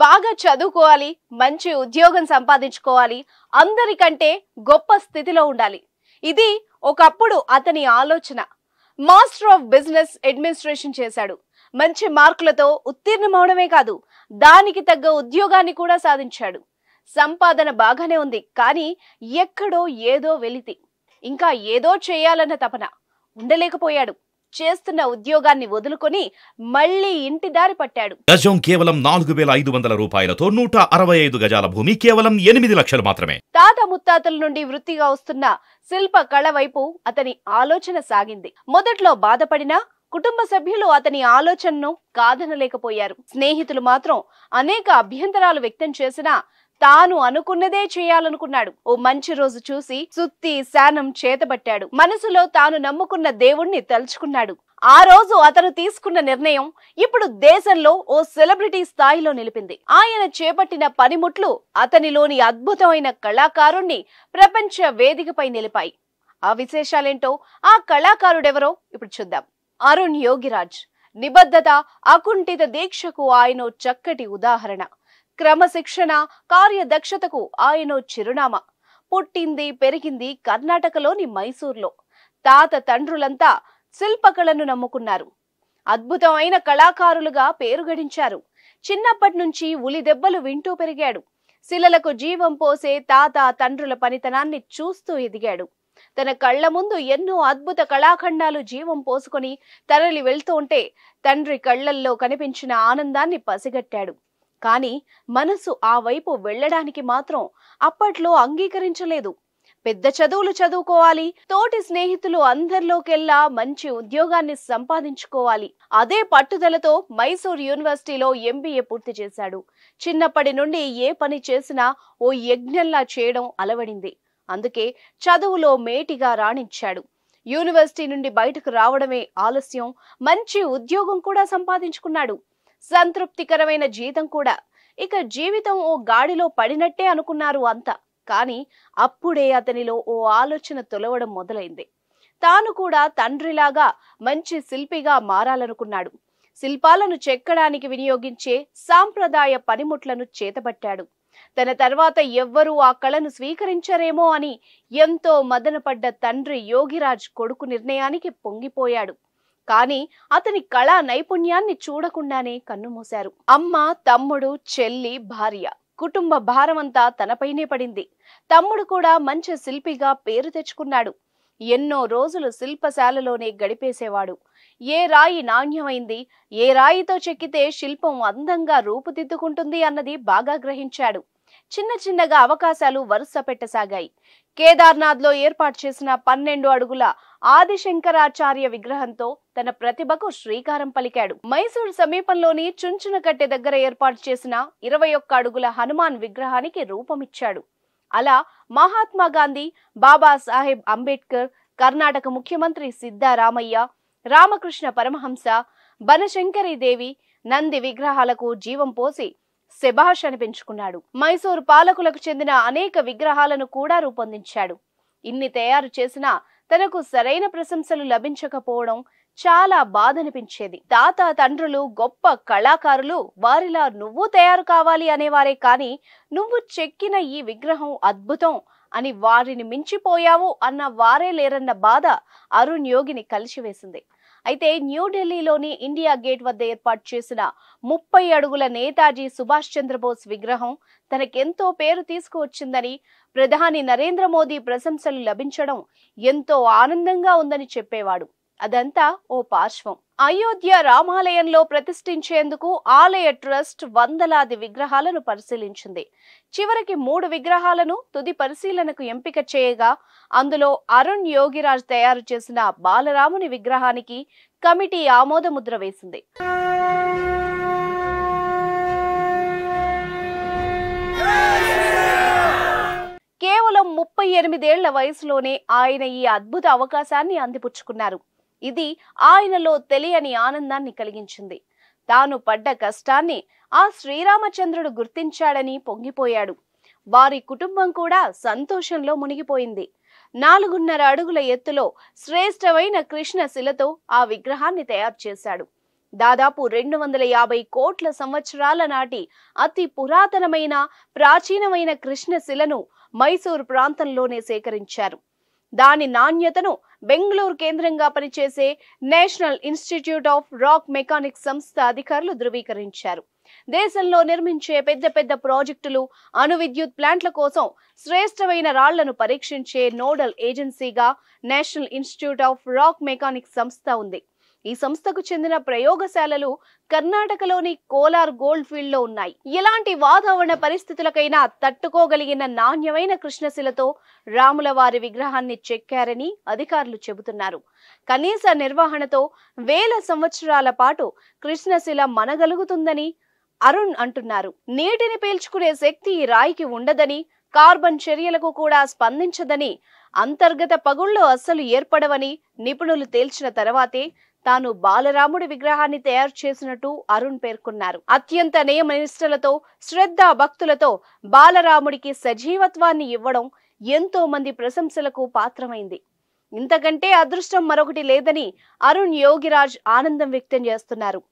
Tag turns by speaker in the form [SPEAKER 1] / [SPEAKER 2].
[SPEAKER 1] బాగా చదువుకోవాలి, మంచి ఉద్యోగం సంపాదించుకోవాలి, అందరికంటే గొప్ప స్థితిలో ఉండాలి. ఇది ఒకప్పుడు అతని ఆలోచన. మాస్టర్ ఆఫ్ బిజినెస్ అడ్మినిస్ట్రేషన్ చేశాడు. మంచి మార్కులతో ఉత్తీర్ణమవడమే కాదు, దానికి తగ్గ ఉద్యోగాన్ని కూడా సాధించాడు. సంపాదన బాగానే ఉంది, కానీ ఎక్కడో ఏదో వెలితి. ఇంకా ఏదో చేయాలన్న తపన. ఉండలేకపోయాడు. చేస్తున్న ఉద్యోగాన్ని వదులుకొని మళ్ళీ ఇంటి దారి పట్టాడు.
[SPEAKER 2] గజం కేవలం 4500 రూపాయలతో 165 గజాల భూమి కేవలం 8 లక్షలు మాత్రమే.
[SPEAKER 1] తాత ముత్తాతల నుండి వృత్తిగా వస్తున్న శిల్ప కళ వైపు అతని ఆలోచన సాగింది. మొదట్లో బాధపడినా కుటుంబ సభ్యులు అతని ఆలోచనను కాదనలేకపోయారు. స్నేహితులు మాత్రం అనేక అభ్యంతరాలు వ్యక్తం చేసినా తాను అనుకున్నదే చేయాలనుకున్నాడు. ఓ మంచి రోజు చూసి సుత్తి శానం చేతబట్టాడు. మనసులో తాను నమ్ముకున్న దేవుణ్ణి తలుచుకున్నాడు. ఆ రోజు అతను తీసుకున్న నిర్ణయం ఇప్పుడు దేశంలో ఓ సెలబ్రిటీ స్థాయిలో నిలిపింది. ఆయన చేపట్టిన పనిముట్లు అతనిలోని అద్భుతమైన కళాకారుణ్ణి ప్రపంచ వేదికపై నిలిపాయి. ఆ విశేషాలేంటో, ఆ కళాకారుడెవరో ఇప్పుడు చూద్దాం. అరుణ్ యోగిరాజ్. నిబద్ధత, అకుంఠిత దీక్షకు ఆయన చక్కటి ఉదాహరణ. క్రమశిక్షణ, కార్యదక్షతకు ఆయన చిరునామా. పుట్టింది పెరిగింది కర్ణాటకలోని మైసూర్లో. తాత తండ్రులంతా శిల్పకళను నమ్ముకున్నారు. అద్భుతమైన కళాకారులుగా పేరు గడించారు. చిన్నప్పటి నుంచి ఉలి దెబ్బలు వింటూ పెరిగాడు. శిలలకు జీవం పోసే తాత తండ్రుల పనితనాన్ని చూస్తూ ఎదిగాడు. తన కళ్ల ముందు ఎన్నో అద్భుత కళాఖండాలు జీవం పోసుకొని తరలి వెళ్తూ ఉంటే తండ్రి కళ్లల్లో కనిపించిన ఆనందాన్ని పసిగట్టాడు. కానీ మనసు ఆ వైపు వెళ్లడానికి మాత్రం అప్పట్లో అంగీకరించలేదు. పెద్ద చదువులు చదువుకోవాలి, తోటి స్నేహితులు అందరిలోకెల్లా మంచి ఉద్యోగాన్ని సంపాదించుకోవాలి. అదే పట్టుదలతో మైసూర్ యూనివర్సిటీలో MBA పూర్తి చేశాడు. చిన్నప్పటి నుండి ఏ పని చేసినా ఓ యజ్ఞంలా చేయడం అలవడింది. అందుకే చదువులో మేటిగా రాణించాడు. యూనివర్సిటీ నుండి బయటకు రావడమే ఆలస్యం. మంచి ఉద్యోగం కూడా సంపాదించుకున్నాడు. సంతృప్తికరమైన జీతం కూడా. ఇక జీవితం ఓ గాడిలో పడినట్టే అనుకున్నారు అంతా. కానీ అప్పుడే అతనిలో ఓ ఆలోచన తొలవడం మొదలైంది. తాను కూడా తండ్రిలాగా మంచి శిల్పిగా మారాలనుకున్నాడు. శిల్పాలను చెక్కడానికి వినియోగించే సాంప్రదాయ పనిముట్లను చేతబట్టాడు. తన తర్వాత ఎవ్వరూ ఆ కళను స్వీకరించరేమో అని ఎంతో మదనపడ్డ తండ్రి యోగిరాజ్ కొడుకు నిర్ణయానికి పొంగిపోయాడు. కానీ అతని కళా నైపుణ్యాన్ని చూడకుండానే కన్నుమూశారు. అమ్మ, తమ్ముడు, చెల్లి, భార్య, కుటుంబ భారమంతా తనపైనే పడింది. తమ్ముడు కూడా మంచి శిల్పిగా పేరు తెచ్చుకున్నాడు. ఎన్నో రోజులు శిల్పశాలలోనే గడిపేసేవాడు. ఏ రాయి నాణ్యమైంది, ఏ రాయితో చెక్కితే శిల్పం అందంగా రూపుదిద్దుకుంటుంది అన్నది బాగా గ్రహించాడు. చిన్న చిన్నగా అవకాశాలు వరుస పెట్టసాగాయి. కేదార్నాథ్లో ఏర్పాటు చేసిన 12 అడుగుల ఆదిశంకరాచార్య విగ్రహంతో తన ప్రతిభకు శ్రీకారం పలికాడు. మైసూర్ సమీపంలోని చుంచునకట్టె దగ్గర ఏర్పాటు చేసిన 21 అడుగుల హనుమాన్ విగ్రహానికి రూపమిచ్చాడు. అలా మహాత్మా గాంధీ, బాబాసాహెబ్ అంబేద్కర్, కర్ణాటక ముఖ్యమంత్రి సిద్ధరామయ్య, రామకృష్ణ పరమహంస, బనశంకరీదేవి, నంది విగ్రహాలకు జీవం పోసి శభాష్ అనిపించుకున్నాడు. మైసూర్ పాలకులకు చెందిన అనేక విగ్రహాలను కూడా రూపొందించాడు. ఇన్ని తయారు చేసినా తనకు సరైన ప్రశంసలు లభించకపోవడం చాలా బాధనిపించేది. తాత తండ్రులు గొప్ప కళాకారులు, వారిలా నువ్వు తయారు కావాలి అనేవారే కానీ నువ్వు చెక్కిన ఈ విగ్రహం అద్భుతం అని వారిని మించిపోయావు అన్న వారే లేరన్న బాధ అరుణ్ యోగిని కలిసివేసింది. అయితే న్యూఢిల్లీలోని ఇండియా గేట్ వద్ద ఏర్పాటు చేసిన 30 అడుగుల నేతాజీ సుభాష్ చంద్రబోస్ విగ్రహం తనకెంతో పేరు తీసుకువచ్చిందని, ప్రధాని నరేంద్ర మోదీ ప్రశంసలు లభించడం ఎంతో ఆనందంగా ఉందని చెప్పేవాడు. అదంతా ఓ పార్శ్వం. అయోధ్య రామాలయంలో ప్రతిష్ఠించేందుకు ఆలయ ట్రస్ట్ వందలాది విగ్రహాలను పరిశీలించింది. చివరికి 3 విగ్రహాలను తుది పరిశీలనకు ఎంపిక చేయగా అందులో అరుణ్ యోగిరాజ్ తయారు చేసిన బాలరాముని విగ్రహానికి కమిటీ ఆమోదముద్ర వేసింది. కేవలం 38 ఏళ్ల వయసులోనే ఆయన ఈ అద్భుత అవకాశాన్ని అందిపుచ్చుకున్నారు. ఇది ఆయనలో తెలియని ఆనందాన్ని కలిగించింది. తాను పడ్డ కష్టాన్ని ఆ శ్రీరామచంద్రుడు గుర్తించాడని పొంగిపోయాడు. వారి కుటుంబం కూడా సంతోషంలో మునిగిపోయింది. 4.5 అడుగుల ఎత్తులో శ్రేష్టమైన కృష్ణ శిలతో ఆ విగ్రహాన్ని తయారు చేశాడు. దాదాపు 250 కోట్ల సంవత్సరాల నాటి అతి పురాతనమైన ప్రాచీనమైన కృష్ణశిలను మైసూరు ప్రాంతంలోనే సేకరించారు. దాని నాణ్యతను బెంగళూరు కేంద్రంగా పనిచేసే national Institute of Rock Mechanics సంస్థ అధికారులు ధృవీకరించారు. దేశంలో నిర్మించే పెద్ద పెద్ద ప్రాజెక్టులు, అణు విద్యుత్ ప్లాంట్ల కోసం శ్రేష్టమైన రాళ్లను పరీక్షించే నోడల్ ఏజెన్సీగా National Institute of Rock Mechanics సంస్థ ఉంది. ఈ సంస్థకు చెందిన ప్రయోగశాలలు కర్ణాటకలోని కోలార్ గోల్డ్ ఫీల్డ్ లో ఉన్నాయి. ఎలాంటి వాతావరణ పరిస్థితులకైనా తట్టుకోగలిగిన నాణ్యమైన కృష్ణశిలతో రాములవారి విగ్రహాన్ని చెక్కారని అధికారులు చెబుతున్నారు. కనీస నిర్వహణతో వేల సంవత్సరాల పాటు కృష్ణశిల మనగలుగుతుందని అరుణ్ అంటున్నారు. నీటిని పీల్చుకునే శక్తి ఈ రాయికి ఉండదని, కార్బన్ చర్యలకు కూడా స్పందించదని, అంతర్గత పగుళ్లు అస్సలు ఏర్పడవని నిపుణులు తేల్చిన తర్వాతే తాను బాలరాముడి విగ్రహాన్ని తయారు చేసినట్టు అరుణ్ పేర్కొన్నారు. అత్యంత నియమనిష్టలతో, శ్రద్ధ భక్తులతో బాలరాముడికి సజీవత్వాన్ని ఇవ్వడం ఎంతో మంది ప్రశంసలకు పాత్రమైంది. ఇంతకంటే అదృష్టం మరొకటి లేదని అరుణ్ యోగిరాజ్ ఆనందం వ్యక్తం చేస్తున్నారు.